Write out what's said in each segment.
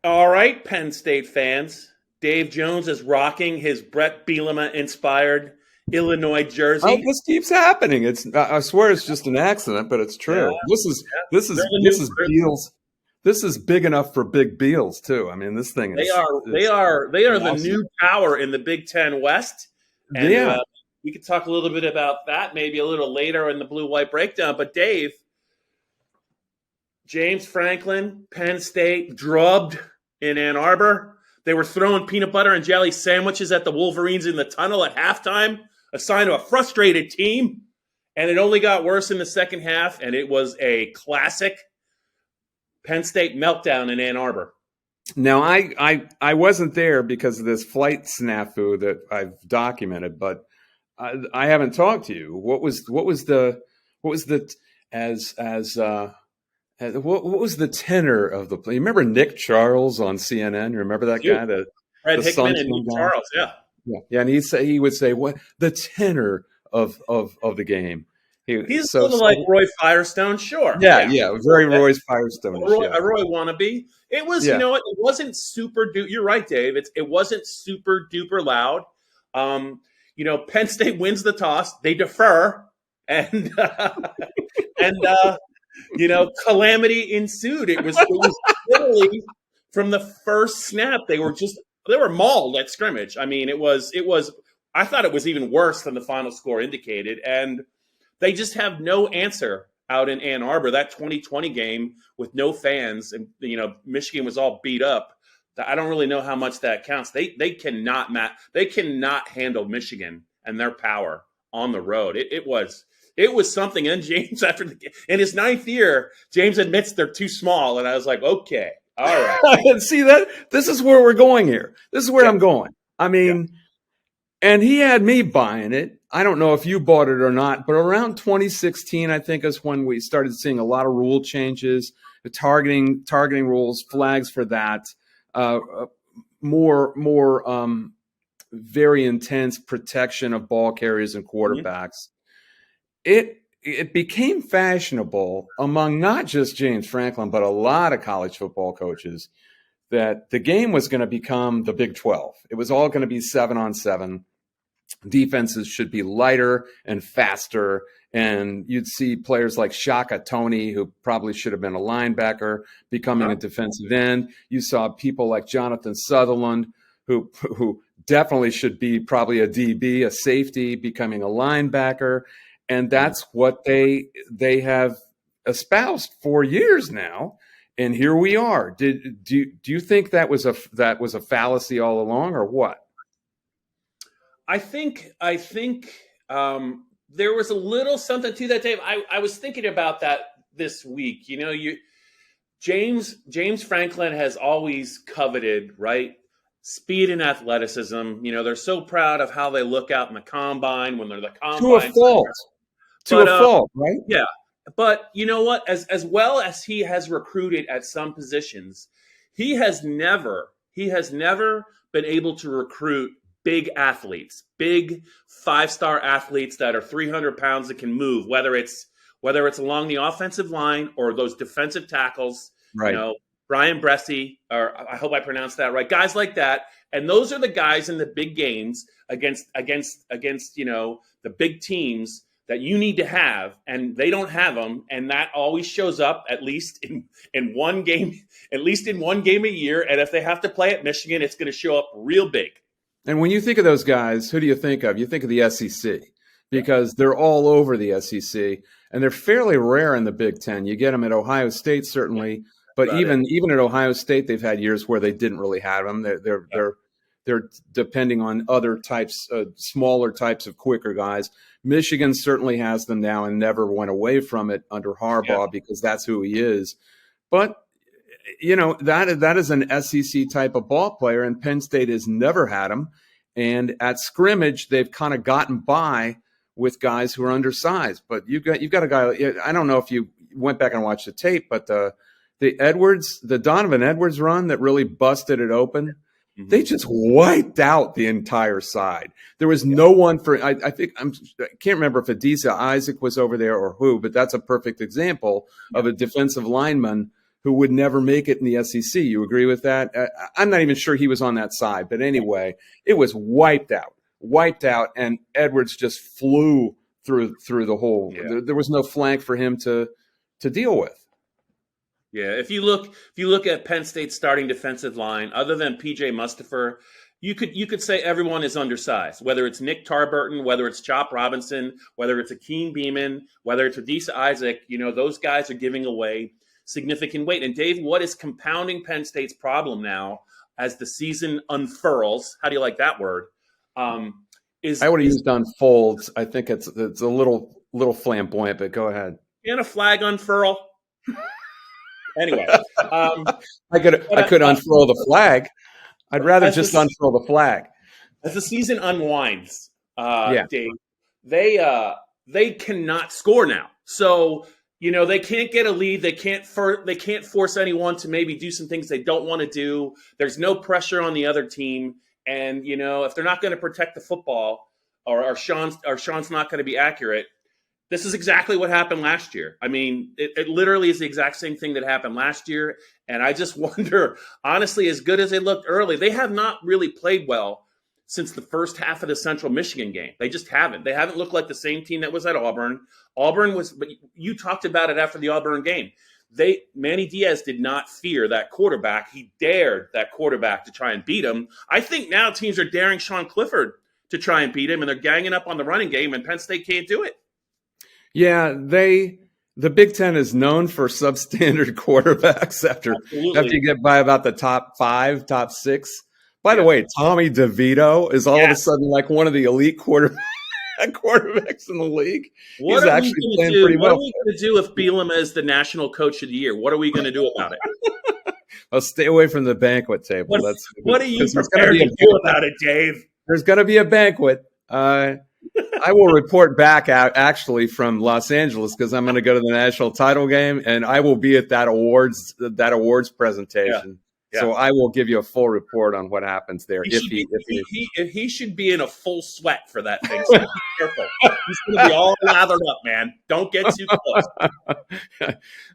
All right, Penn State fans. Dave Jones is rocking his Brett Bielema-inspired Illinois Oh, jersey. this keeps happening. I swear it's just an accident, but it's Yeah, true. This is yeah. this They're is the this new. is Beals. This is big enough for big Beals too. I mean, this thing They are. They is are. They are the massive. new power in the Big Ten West, and Yeah. we could talk a little bit about that maybe a little later in the Blue White Breakdown. But Dave, James Franklin, Penn State, drubbed in Ann Arbor. They were throwing peanut butter and jelly sandwiches at the Wolverines in the tunnel at halftime, a sign of a frustrated team. And it only got worse in the second half, and it was a classic Penn State meltdown in Ann Arbor. Now I wasn't there because of this flight snafu that I've documented, but I haven't talked to you. What was the what was the tenor of the play? You remember Nick Charles on CNN? You remember that Dude, guy, the Fred Hickman and Sunsman Nick guy? Charles, yeah. Yeah, and he would say what the tenor of the game. He's a little like Roy Firestone, sure. Yeah, very Okay. Royce Firestone. A Roy wannabe. It was, Yeah. it wasn't super duper. You're right, Dave. It wasn't super duper loud. Penn State wins the toss. They defer, and calamity ensued. It was literally from the first snap. They were mauled at scrimmage. I mean, it was. I thought it was even worse than the final score indicated, and they just have no answer out in Ann Arbor. That 2020 game with no fans, and Michigan was all beat up. I don't really know how much that counts. They cannot handle Michigan and their power on the road. It was something. And James, in his ninth year, James admits they're too small, and I was like, okay, all right. See that? This is where we're going here. This is where I'm going. I mean, and he had me buying it. I don't know if you bought it or not, but around 2016, I think, is when we started seeing a lot of rule changes, the targeting rules, flags for that, more very intense protection of ball carriers and quarterbacks. It became fashionable among not just James Franklin, but a lot of college football coaches that the game was going to become the Big 12. It was all going to be 7-on-7. Defenses should be lighter and faster. And you'd see players like Shaka Toney, who probably should have been a linebacker, becoming a defensive end. You saw people like Jonathan Sutherland, who definitely should be probably a DB, a safety, becoming a linebacker. And that's what they have espoused for years now. And here we are. Do you think that was a fallacy all along, or what? I think there was a little something to that, Dave. I was thinking about that this week. James Franklin has always coveted, right, speed and athleticism. They're so proud of how they look out in the combine when they're the combine. To a fault, right? Yeah. But you know what? As well as he has recruited at some positions, he has never been able to recruit big athletes, big 5-star athletes that are 300 pounds that can move, whether it's along the offensive line or those defensive tackles. Right. Brian Bresci, or I hope I pronounced that right. Guys like that. And those are the guys in the big games against the big teams that you need to have, and they don't have them, and that always shows up at least in one game a year. And if they have to play at Michigan, it's going to show up real big. And when you think of those guys, who do you think of? You think of the SEC, because they're all over the SEC, and they're fairly rare in the Big Ten. You get them at Ohio State, certainly, but even at Ohio State, they've had years where they didn't really have them. They're depending on other types, smaller types of quicker guys. Michigan certainly has them now and never went away from it under Harbaugh because that's who he is. But that is an SEC type of ball player, and Penn State has never had him. And at scrimmage, they've kind of gotten by with guys who are undersized. But you've got a guy. I don't know if you went back and watched the tape, but the Donovan Edwards run that really busted it open. Mm-hmm. They just wiped out the entire side. There was no one for. I can't remember if Adisa Isaac was over there or who, but that's a perfect example of a defensive lineman who would never make it in the SEC. You agree with that? I'm not even sure he was on that side, but anyway, it was wiped out, and Edwards just flew through the hole. Yeah. There was no flank for him to deal with. Yeah, if you look at Penn State's starting defensive line, other than PJ Mustipher, you could say everyone is undersized. Whether it's Nick Tarburton, whether it's Chop Robinson, whether it's Akeem Beeman, whether it's Adisa Isaac, those guys are giving away significant weight. And Dave, what is compounding Penn State's problem now as the season unfurls? How do you like that word? I would have used unfolds. I think it's a little flamboyant, but go ahead. Can a flag unfurl? Anyway, I could unfurl the flag. I'd rather just unfurl the flag. As the season unwinds, Dave, they cannot score now. So they can't get a lead. They can't force anyone to maybe do some things they don't want to do. There's no pressure on the other team, and if they're not going to protect the football, or Sean's not going to be accurate. This is exactly what happened last year. I mean, it literally is the exact same thing that happened last year. And I just wonder, honestly, as good as they looked early, they have not really played well since the first half of the Central Michigan game. They just haven't. They haven't looked like the same team that was at Auburn. But you talked about it after the Auburn game. Manny Diaz did not fear that quarterback. He dared that quarterback to try and beat him. I think now teams are daring Sean Clifford to try and beat him, and they're ganging up on the running game, and Penn State can't do it. Yeah, the Big Ten is known for substandard quarterbacks after you get by about the top 5, top 6. By the way, Tommy DeVito is all of a sudden like one of the elite quarterbacks in the league. He's actually playing pretty well. What are we going to do if Bielema is the national coach of the year? What are we going to do about it? I'll stay away from the banquet table. What are you prepared to do about it, Dave? There's going to be a banquet. I will report back actually from Los Angeles because I'm going to go to the national title game and I will be at that awards presentation. Yeah. So I will give you a full report on what happens there. He should be in a full sweat for that thing. So be careful. He's going to be all lathered up, man. Don't get too close.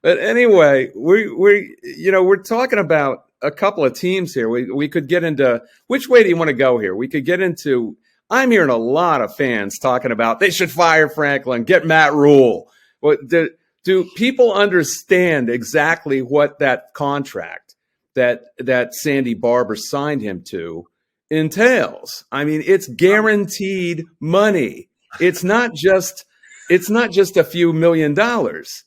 But anyway, we're talking about a couple of teams here. We could get into which way do you want to go here? We could get into. I'm hearing a lot of fans talking about they should fire Franklin, get Matt Rule. Do people understand exactly what that contract that Sandy Barber signed him to entails? I mean, it's guaranteed money. It's not just a few $1 million. What's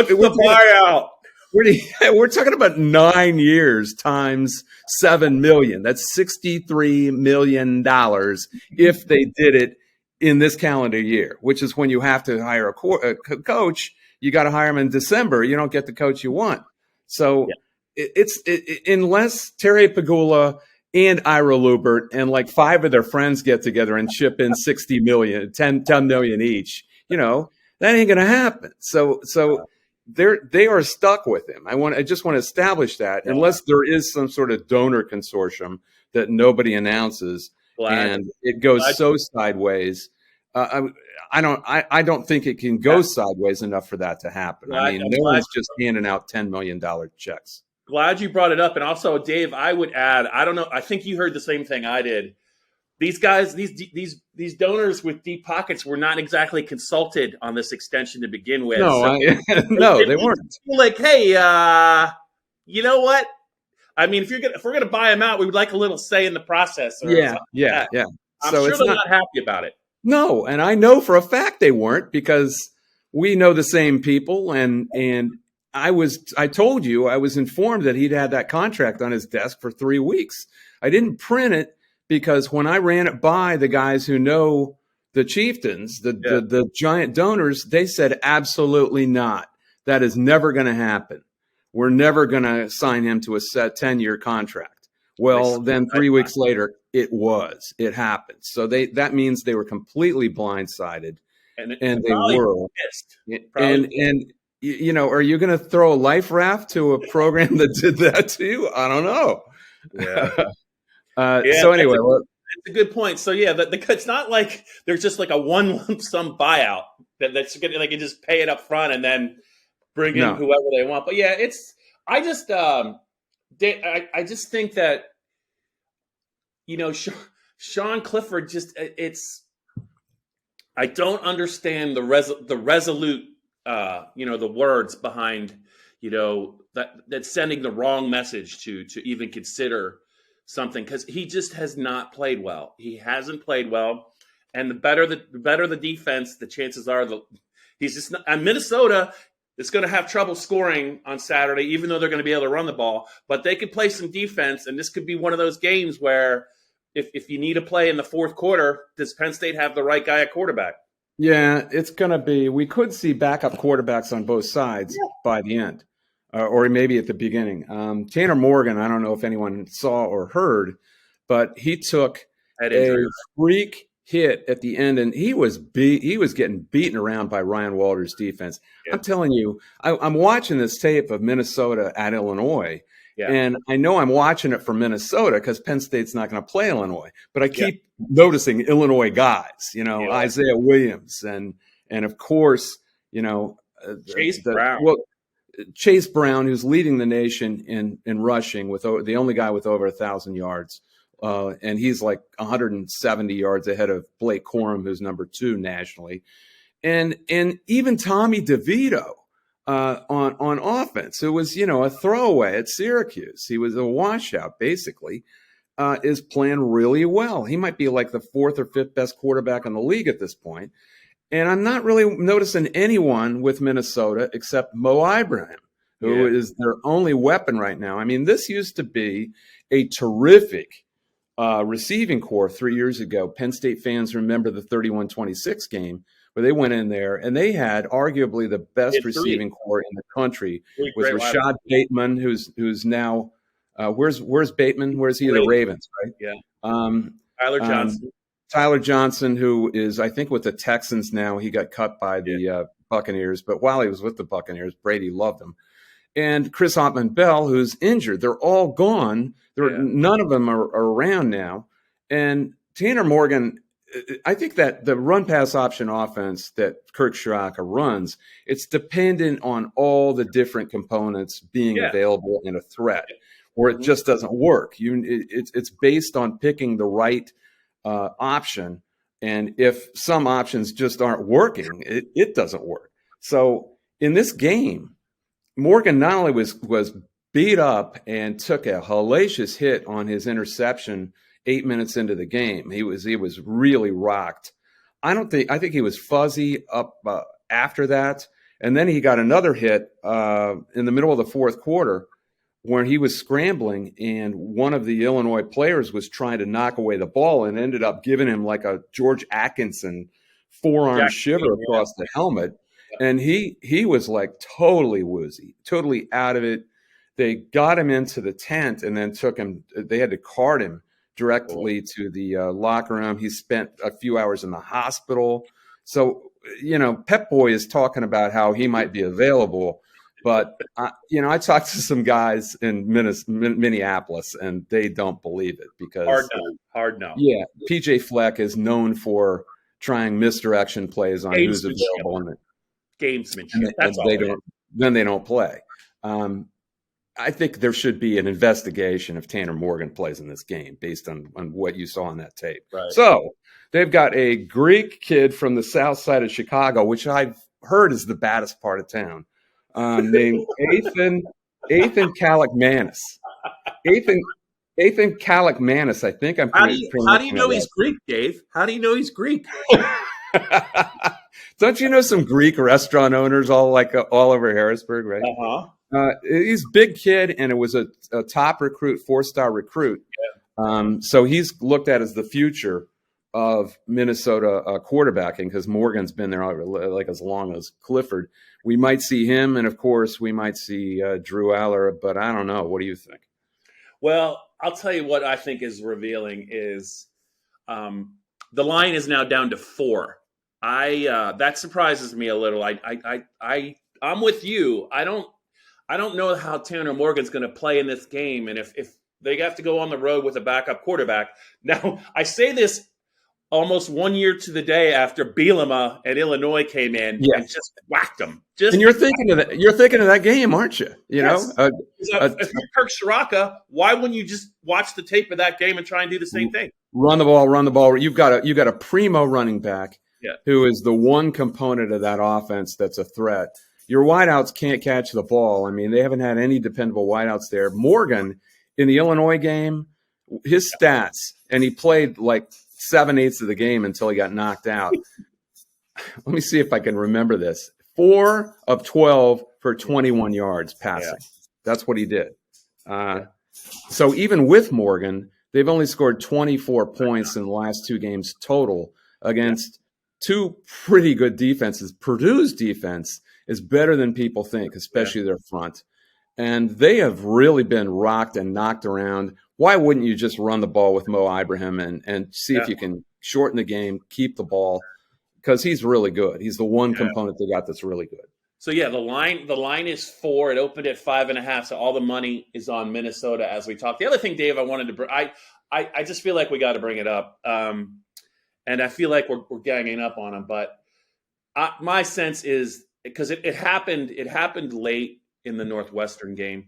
the buyout? We're talking about 9 years times $7 million. That's $63 million if they did it in this calendar year, which is when you have to hire a coach. You got to hire him in December. You don't get the coach you want. So unless Terry Pagula and Ira Lubert and like 5 of their friends get together and chip in $60 million, $10 million each, that ain't going to happen. So they are stuck with him. I just want to establish that unless there is some sort of donor consortium that nobody announces and it goes sideways. I don't think it can go sideways enough for that to happen. I mean, no one's just handing out $10 million checks. Glad you brought it up. And also, Dave, I would add, I don't know, I think you heard the same thing I did. These guys, these donors with deep pockets were not exactly consulted on this extension to begin with. No, they weren't. Like, hey, you know what? I mean, if we're gonna buy them out, we would like a little say in the process. Yeah. I'm sure they're not happy about it. No, and I know for a fact they weren't because we know the same people, and I told you I was informed that he'd had that contract on his desk for 3 weeks. I didn't print it. Because when I ran it by the guys who know the chieftains, the giant donors, they said, absolutely not. That is never going to happen. We're never going to sign him to a set 10-year contract. Well, then 3 weeks later, it happened. So that means they were completely blindsided. And they were. And are you going to throw a life raft to a program that did that to you? I don't know. Yeah. So anyway, that's a good point. So it's not like there's just like a one lump sum buyout that's going to just pay it up front and then bring in No. whoever they want. But yeah, I just I just think that Sean Clifford I don't understand the resolute the words behind that's sending the wrong message to even consider something, because he just has not played well. He hasn't played well, and the better the defense, the chances are he's just not. And Minnesota is going to have trouble scoring on Saturday, even though they're going to be able to run the ball. But they could play some defense, and this could be one of those games where if you need a play in the fourth quarter, does Penn State have the right guy at quarterback? Yeah, it's going to be – we could see backup quarterbacks on both sides by the end, or maybe at the beginning. Tanner Morgan, I don't know if anyone saw or heard, but he took a freak hit at the end, and he was getting beaten around by Ryan Walters' defense. Yeah. I'm telling you, I'm watching this tape of Minnesota at Illinois, and I know I'm watching it for Minnesota because Penn State's not going to play Illinois, but I keep noticing Illinois guys, Isaiah Williams and of course, Chase Brown. Well, Chase Brown, who's leading the nation in rushing, with the only guy with over 1,000 yards. And he's like 170 yards ahead of Blake Corum, who's number 2 nationally. And even Tommy DeVito on offense, who was, a throwaway at Syracuse. He was a washout, basically, is playing really well. He might be like the 4th or 5th best quarterback in the league at this point. And I'm not really noticing anyone with Minnesota except Mo Ibrahim, who is their only weapon right now. I mean, this used to be a terrific receiving corps 3 years ago. Penn State fans remember the 31-26 game where they went in there and they had arguably the best receiving corps in the country with Rashad Bateman, who's now where's Bateman? Where's he? The Ravens, right? Yeah. Tyler Johnson. Tyler Johnson, who is, I think, with the Texans now. He got cut by the Buccaneers, but while he was with the Buccaneers, Brady loved him. And Chris Ottman-Bell, who's injured. They're all gone. None of them are around now. And Tanner Morgan, I think that the run-pass option offense that Kirk Shiraka runs, it's dependent on all the different components being available in a threat, or it just doesn't work. It's based on picking the right option, and if some options just aren't working, it doesn't work. So in this game, Morgan not only was beat up and took a hellacious hit on his interception 8 minutes into the game. He was really rocked. I think he was fuzzy up after that, and then he got another hit in the middle of the fourth quarter when he was scrambling, and one of the Illinois players was trying to knock away the ball and ended up giving him like a George Atkinson forearm shiver across the helmet. And he was like totally woozy, totally out of it. They got him into the tent and then they had to cart him directly to the locker room. He spent a few hours in the hospital. So, Pep Boy is talking about how he might be available. But, I talked to some guys in Minneapolis, and they don't believe it because hard no. Yeah, PJ Fleck is known for trying misdirection plays on who's available in it. Gamesmanship. Then they don't play. I think there should be an investigation if Tanner Morgan plays in this game based on what you saw on that tape. Right. So they've got a Greek kid from the south side of Chicago, which I've heard is the baddest part of town, named Ethan Kalakmanis. Ethan Kalakmanis, I think I'm pretty. How do you know he's Greek, Dave? How do you know he's Greek? Don't you know some Greek restaurant owners all over Harrisburg, right? Uh-huh. He's a big kid, and it was a top recruit, 4-star recruit. Yeah. So he's looked at as the future of Minnesota quarterbacking because Morgan's been there like as long as Clifford. We might see him, and of course, we might see Drew Aller, but I don't know. What do you think? Well, I'll tell you what I think is revealing is the line is now down to 4. That surprises me a little. I'm with you. I don't know how Tanner Morgan's going to play in this game, and if they have to go on the road with a backup quarterback. Now, I say this almost 1 year to the day after Bielema and Illinois came in and Yes. just whacked them. And you're thinking of that. You're thinking of that game, aren't you? You Yes. know, If you're Kirk Shiraka, why wouldn't you just watch the tape of that game and try and do the same thing? Run the ball, run the ball. You've got a primo running back Yeah. who is the one component of that offense that's a threat. Your wideouts can't catch the ball. I mean, they haven't had any dependable wideouts there. Morgan in the Illinois game, his stats, and he played like 7/8 of the game until he got knocked out. Let me see if I can remember this. 4 of 12 for 21 yards passing. Yeah. That's what he did. So even with Morgan, they've only scored 24 points in the last 2 games total against 2 pretty good defenses. Purdue's defense is better than people think, especially their front. And they have really been rocked and knocked around. Why wouldn't you just run the ball with Mo Ibrahim and see if you can shorten the game, keep the ball? Because he's really good. He's the one component they got that's really good. So the line is 4. It opened at 5.5. So all the money is on Minnesota as we talk. The other thing, Dave, I wanted to bring, I just feel like we got to bring it up, and I feel like we're ganging up on him. But my sense is because it happened late in the Northwestern game.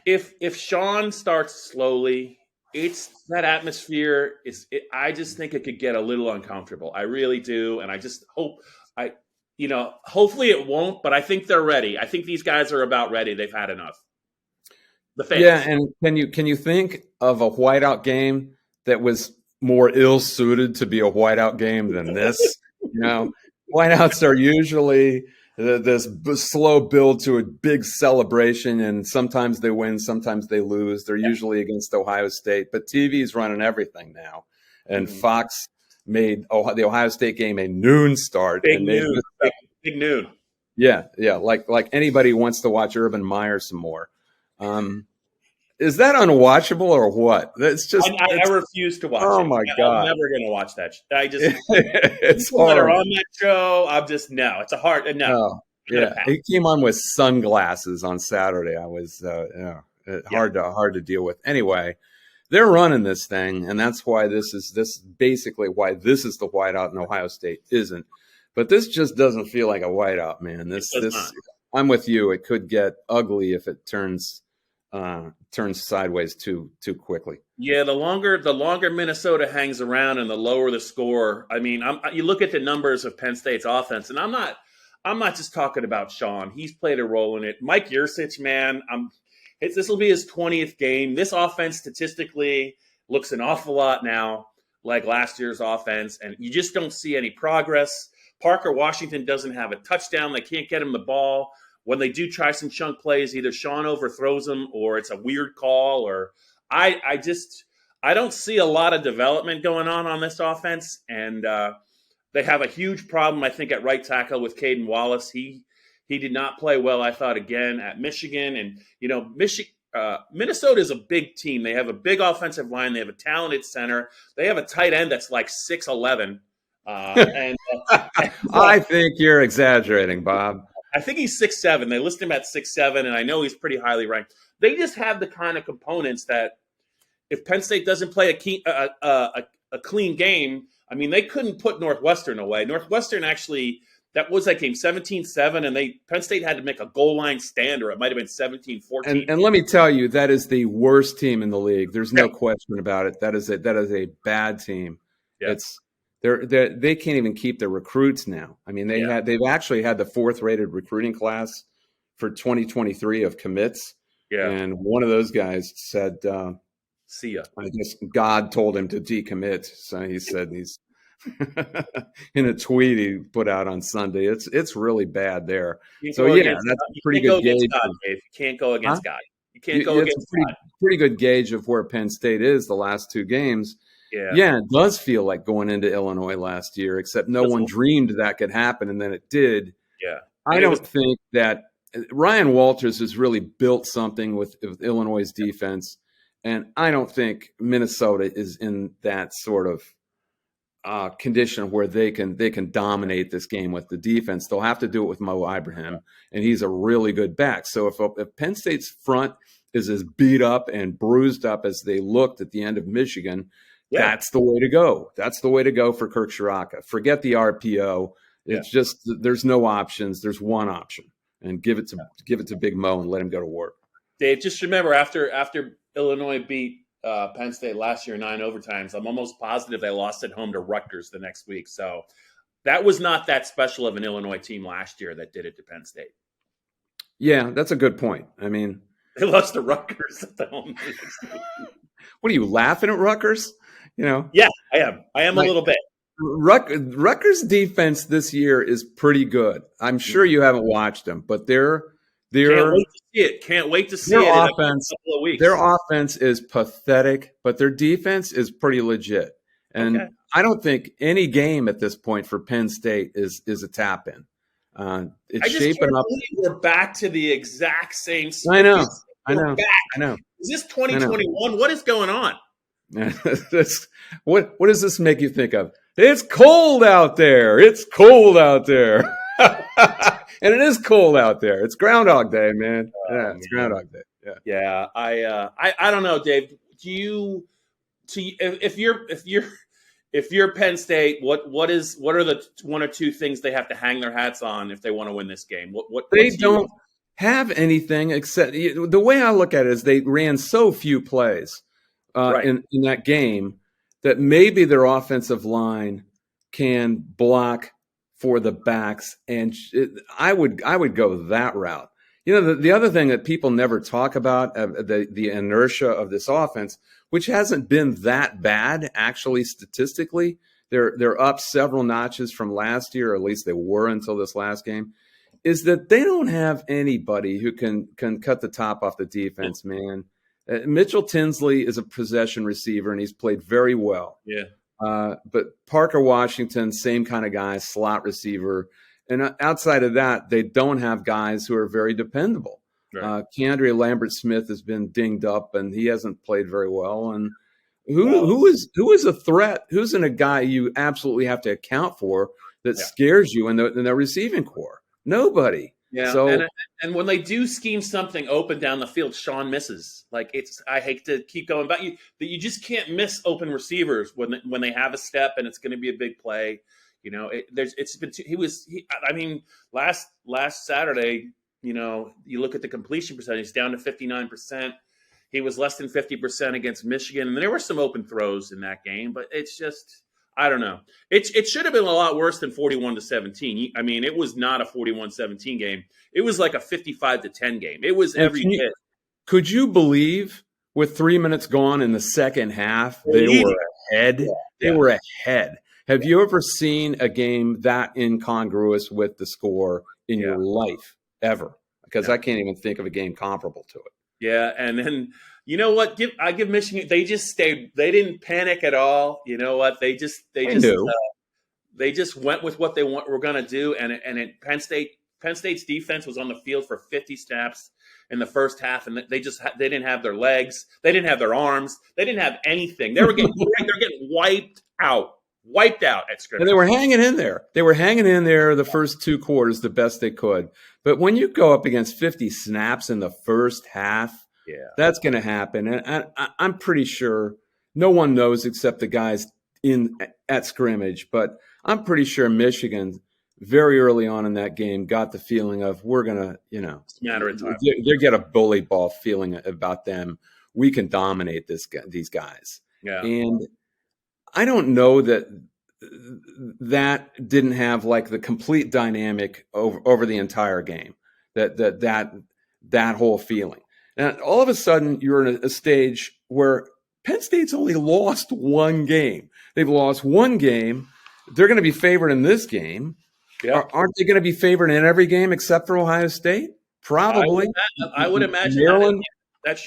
If Sean starts slowly, it's that atmosphere I just think it could get a little uncomfortable. I really do, and I just hope hopefully it won't, but I think they're ready. I think these guys are about ready. They've had enough. The fans. Yeah, and can you think of a whiteout game that was more ill-suited to be a whiteout game than this? Whiteouts are usually this slow build to a big celebration, and sometimes they win, sometimes they lose. They're usually against Ohio State, but TV's running everything now, and Fox made the Ohio State game a noon start. Big noon. Yeah, like anybody wants to watch Urban Meyer some more. Is that unwatchable or what? That's just I refuse to watch. Oh my God! I'm never going to watch that. I just it's people that are on that show. I'm just no. It's a hard no. Oh, yeah, he came on with sunglasses on Saturday. I was hard to deal with. Anyway, they're running this thing, and that's why this is basically why this is the whiteout, and Ohio State isn't. But this just doesn't feel like a whiteout, man. This I'm with you. It could get ugly if it turns sideways too quickly. Yeah, the longer Minnesota hangs around and the lower the score. I mean, you look at the numbers of Penn State's offense, and I'm not just talking about Sean. He's played a role in it. Mike Yursich, man, this will be his 20th game. This offense statistically looks an awful lot now like last year's offense, and you just don't see any progress. Parker Washington doesn't have a touchdown. They can't get him the ball. When they do try some chunk plays, either Sean overthrows them or it's a weird call. Or I don't see a lot of development going on this offense. And they have a huge problem, I think, at right tackle with Caden Wallace. He did not play well, I thought, again at Michigan. And, Minnesota is a big team. They have a big offensive line. They have a talented center. They have a tight end that's like 6'11". I think you're exaggerating, Bob. I think he's 6'7". They list him at 6'7", and I know he's pretty highly ranked. They just have the kind of components that if Penn State doesn't play a clean game, I mean, they couldn't put Northwestern away. Northwestern actually, that was that game, 17-7, and Penn State had to make a goal line stand, or it might have been 17-14. And let me tell you, that is the worst team in the league. There's no question about it. That is a bad team. Yeah. They can't even keep their recruits now. I mean, they've actually had the 4th rated recruiting class for 2023 of commits. Yeah. And one of those guys said, see ya. I guess God told him to decommit. So he said he's in a tweet he put out on Sunday. It's really bad there. So that's a pretty good gauge. You can't go against God. You can't go against God. Pretty good gauge of where Penn State is the last 2 games. Yeah, it does feel like going into Illinois last year, except no one dreamed that could happen, and then it did. Yeah. I don't think that Ryan Walters has really built something with Illinois' defense, and I don't think Minnesota is in that sort of condition where they can dominate this game with the defense. They'll have to do it with Mo Ibrahim, and he's a really good back. So if Penn State's front is as beat up and bruised up as they looked at the end of Michigan, Yeah. That's the way to go. That's the way to go for Kirk Shiraka. Forget the RPO. It's just there's no options. There's one option, and give it to Big Mo and let him go to work. Dave, just remember after Illinois beat Penn State last year 9 overtimes, I'm almost positive they lost at home to Rutgers the next week. So that was not that special of an Illinois team last year that did it to Penn State. Yeah, that's a good point. I mean, they lost to Rutgers at the home. What are you laughing at Rutgers? Yeah, I am a little bit. Rutgers defense this year is pretty good. I'm sure you haven't watched them, but they're Can't wait to see it. Their in offense, a couple of weeks. Their offense is pathetic, but their defense is pretty legit. And I don't think any game at this point for Penn State is a tap in. It's shaping up. We're back to the exact same. I know. Is this 2021? What is going on? What does this make you think of? It's cold out there. It's cold out there. And it is cold out there. It's Groundhog Day, man. It's Groundhog Day. Yeah. I don't know, Dave. If you're Penn State, what are the one or two things they have to hang their hats on if they want to win this game? They don't have anything except the way I look at it is they ran so few plays in that game that maybe their offensive line can block for the backs, and I would go that route. The other thing that people never talk about, the inertia of this offense, which hasn't been that bad actually statistically. They're up several notches from last year, or at least they were until this last game, is that they don't have anybody who can cut the top off the defense, man. Mitchell Tinsley is a possession receiver, and he's played very well. Yeah. But Parker Washington, same kind of guy, slot receiver. And outside of that, they don't have guys who are very dependable. Right. Keandre Lambert-Smith has been dinged up, and he hasn't played very well. And who is a threat? Who's in a guy you absolutely have to account for that scares you in the receiving core? Nobody. Yeah. So, and when they do scheme something open down the field, Sean misses. I hate to keep going back. You just can't miss open receivers when they have a step and it's going to be a big play. Last Saturday, you look at the completion percentage down to 59%. He was less than 50% against Michigan, and there were some open throws in that game, but it's just, I don't know. It should have been a lot worse than 41-17. I mean, it was not a 41-17 game. It was like a 55-10 game. It was every hit. Could you believe with 3 minutes gone in the second half, they were ahead? They were ahead. Have you ever seen a game that incongruous with the score in your life ever? Because I can't even think of a game comparable to it. Yeah, and then you know what? I give Michigan. They just stayed. They didn't panic at all. You know what? They just went with what they were going to do. And Penn State's defense was on the field for 50 snaps in the first half, and they didn't have their legs. They didn't have their arms. They didn't have anything. They're getting wiped out at scrimmage. And they were hanging in there. The first two quarters the best they could. But when you go up against 50 snaps in the first half, that's going to happen. And I'm pretty sure no one knows except the guys at scrimmage. But I'm pretty sure Michigan, very early on in that game, got the feeling of we're going to, it's a matter of time. They get a bully ball feeling about them. We can dominate these guys. Yeah. And I don't know that didn't have like the complete dynamic over the entire game, that whole feeling. And all of a sudden you're in a stage where Penn State's only lost one game. They've lost one game. They're going to be favored in this game. Yeah. Aren't they going to be favored in every game except for Ohio State? Probably. I would imagine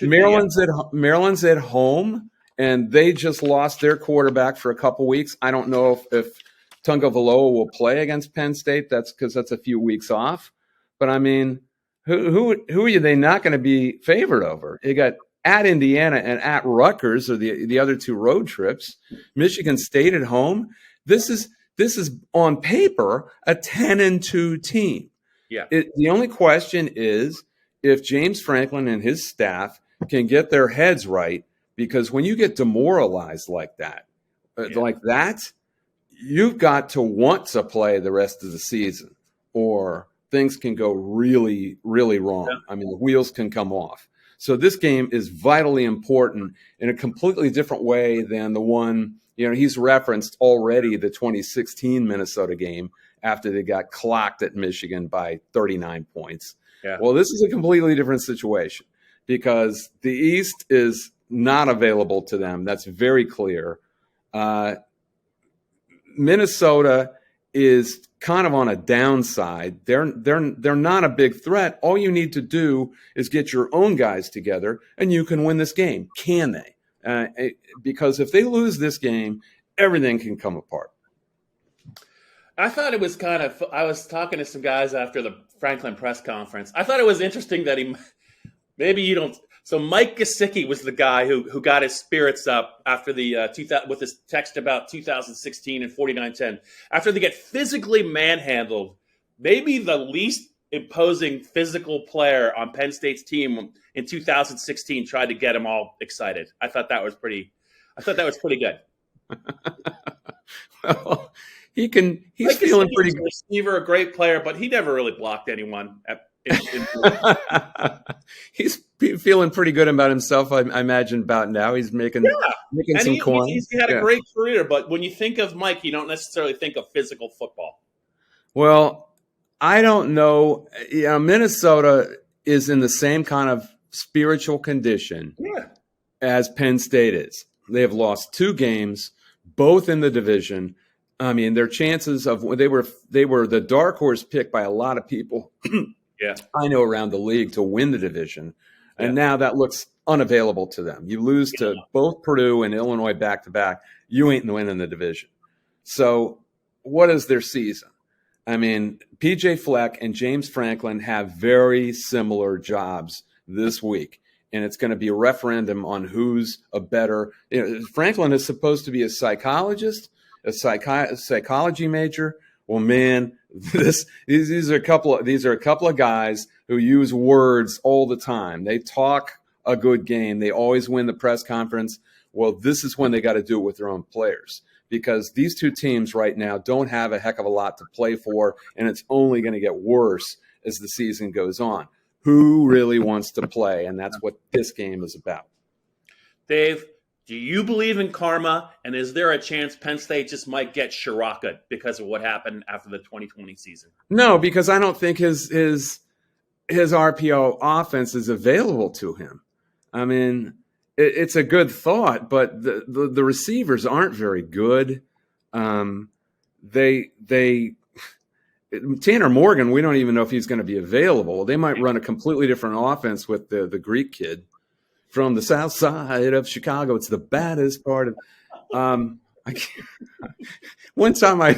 Maryland's at home. And they just lost their quarterback for a couple weeks. I don't know if Tunga Valoa will play against Penn State. That's because that's a few weeks off. But I mean, who are they not going to be favored over? You got at Indiana and at Rutgers are the other two road trips. Michigan State at home. This is on paper a 10-2 team. Yeah. The only question is if James Franklin and his staff can get their heads right. Because when you get demoralized like that, like that, you've got to want to play the rest of the season, or things can go really, really wrong. Yeah. I mean, the wheels can come off. So this game is vitally important in a completely different way than the one, he's referenced already the 2016 Minnesota game after they got clocked at Michigan by 39 points. Yeah. Well, this is a completely different situation because the East is not available to them. That's very clear. Minnesota is kind of on a downside. They're not a big threat. All you need to do is get your own guys together, and you can win this game. Can they? Because if they lose this game, everything can come apart. I thought it was I was talking to some guys after the Franklin press conference. I thought it was interesting that maybe you don't. So Mike Gesicki was the guy who got his spirits up after the with his text about 2016 and 49-10. After they get physically manhandled, maybe the least imposing physical player on Penn State's team in 2016 tried to get them all excited. I thought that was pretty good. Well, he's feeling pretty good. Receiver, a great player, but he never really blocked anyone. He's feeling pretty good about himself, I imagine, about now. He's making some coin. He's had a great career, but when you think of Mike, you don't necessarily think of physical football. Well, I don't know. Minnesota is in the same kind of spiritual condition as Penn State is. They have lost 2 games, both in the division. I mean, their chances of they were the dark horse pick by a lot of people. I know around the league to win the division, and now that looks unavailable to them. You lose to both Purdue and Illinois back to back, you ain't winning the division. So, what is their season? I mean, PJ Fleck and James Franklin have very similar jobs this week, and it's going to be a referendum on who's a better. Franklin is supposed to be a psychologist, a psychology major. Well, man, these are a couple of guys who use words all the time. They talk a good game. They always win the press conference. Well, this is when they got to do it with their own players, because these 2 teams right now don't have a heck of a lot to play for, and it's only going to get worse as the season goes on. Who really wants to play? And that's what this game is about. Dave, do you believe in karma, and is there a chance Penn State just might get Shiraka because of what happened after the 2020 season? No, because I don't think his RPO offense is available to him. I mean, it's a good thought, but the receivers aren't very good. Tanner Morgan, we don't even know if he's going to be available. They might run a completely different offense with the Greek kid from the south side of Chicago. It's the baddest part of. One time I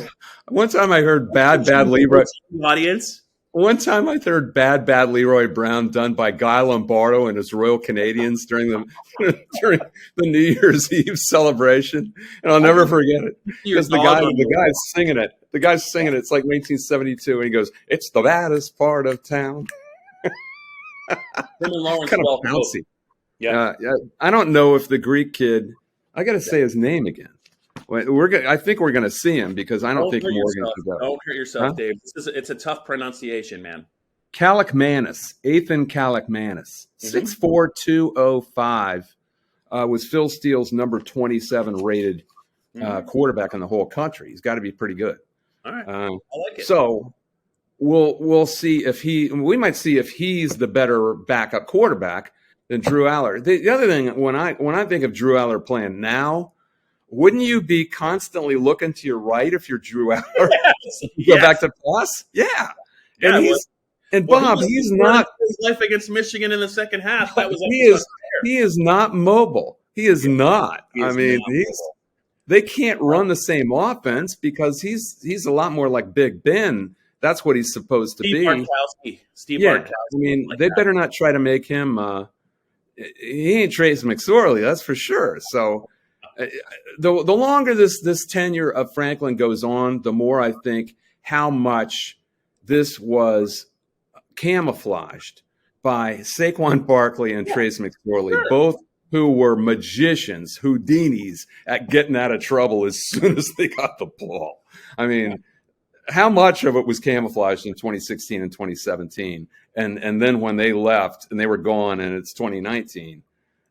heard bad Leroy audience. One time I heard bad Leroy Brown done by Guy Lombardo and his Royal Canadians during the New Year's Eve celebration, and I'll never forget it because the guy's singing it. The guy's singing it. It's like 1972, and he goes, "It's the baddest part of town." Kind of bouncy. Yeah. I don't know if the Greek kid. I got to say his name again. I think we're going to see him because I don't think Morgan's going. Don't hurt yourself, Dave. It's a tough pronunciation, man. Kalakmanis, Ethan Kalakmanis, 6'4", 205, was Phil Steele's number 27 rated quarterback in the whole country. He's got to be pretty good. All right, I like it. So we'll see if we might see if he's the better backup quarterback than Drew Aller. The other thing, when I think of Drew Aller playing now, wouldn't you be constantly looking to your right if you're Drew Aller? Go back to pass? Yeah. And Bob, he's not his life against Michigan in the second half. That was he is not mobile. He is not. They can't run the same offense because he's a lot more like Big Ben. That's what he's supposed to be. Steve Bartkowski. I mean, they better not try to make him he ain't Trace McSorley, that's for sure. So the longer this tenure of Franklin goes on, the more I think how much this was camouflaged by Saquon Barkley and Trace McSorley, who were magicians, Houdinis at getting out of trouble as soon as they got the ball. I mean, how much of it was camouflaged in 2016 and 2017? And then when they left and they were gone and it's 2019.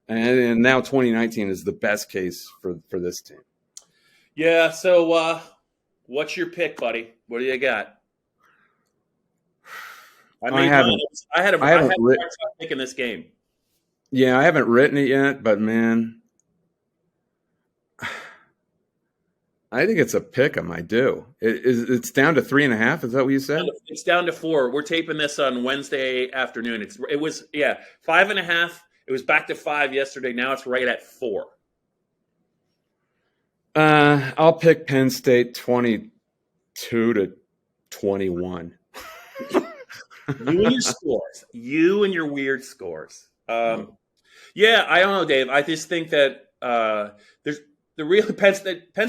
And now 2019 is the best case for this team. Yeah, so what's your pick, buddy? What do you got? I had a hard time picking this game. Yeah, I haven't written it yet, but man, I think it's a pick 'em. I do. It's down to 3.5. Is that what you said? It's down to 4. We're taping this on Wednesday afternoon. It was 5.5. It was back to 5 yesterday. Now it's right at 4. I'll pick Penn State 22-21. You and your scores. You and your weird scores. Yeah, I don't know, Dave. I just think that there's the real Penn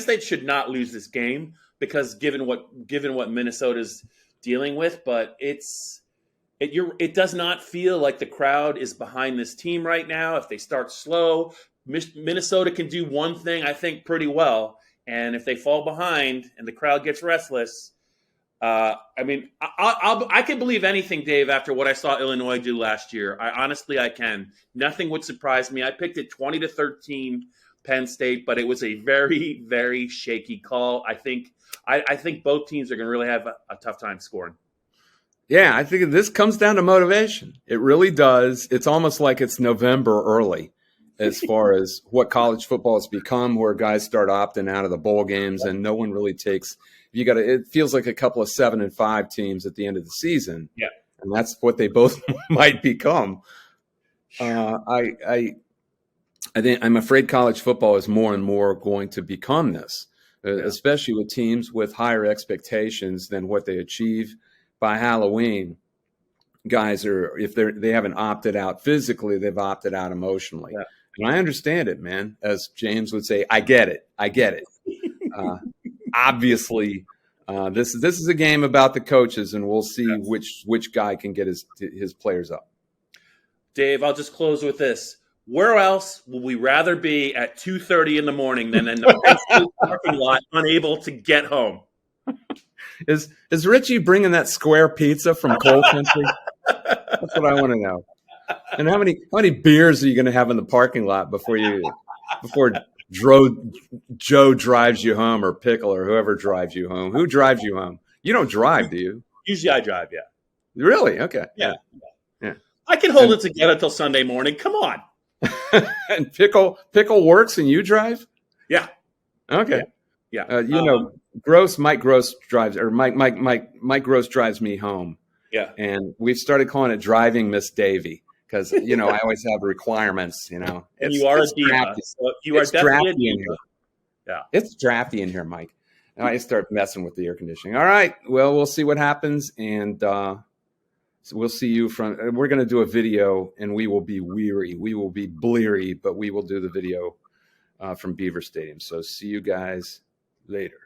State should not lose this game because given what Minnesota's dealing with, but it does not feel like the crowd is behind this team right now. If they start slow, Minnesota can do one thing I think pretty well, and if they fall behind and the crowd gets restless. I mean, I can believe anything, Dave, after what I saw Illinois do last year. I can. Nothing would surprise me. I picked it 20-13 Penn State, but it was a very, very shaky call. I think both teams are going to really have a tough time scoring. Yeah, I think this comes down to motivation. It really does. It's almost like it's November early as far as what college football has become, where guys start opting out of the bowl games and no one really takes – it feels like a couple of 7-5 teams at the end of the season. Yeah. And that's what they both might become. I think I'm afraid college football is more and more going to become this, especially with teams with higher expectations than what they achieve by Halloween. Guys if they haven't opted out physically, they've opted out emotionally. Yeah. And I understand it, man. As James would say, I get it. Obviously, this is a game about the coaches, and we'll see which guy can get his players up. Dave, I'll just close with this. Where else will we rather be at 2:30 in the morning than in the parking lot, unable to get home? Is Richie bringing that square pizza from Coal Country? That's what I want to know. And how many beers are you going to have in the parking lot before Joe drives you home, or Pickle, or whoever drives you home? Who drives you home? You don't drive, do you? Usually I drive, yeah. Really? Okay. Yeah. I can hold it together until Sunday morning. Come on. And Pickle works and you drive? Yeah. Okay. Yeah. Mike Gross drives me home. Yeah. And we've started calling it driving Miss Davy. Because, I always have requirements, And you are a diva. So you are definitely a diva. Yeah. It's drafty in here, Mike. Now I start messing with the air conditioning. All right. Well, we'll see what happens. And so we'll see you we're going to do a video, and we will be weary. We will be bleary, but we will do the video from Beaver Stadium. So see you guys later.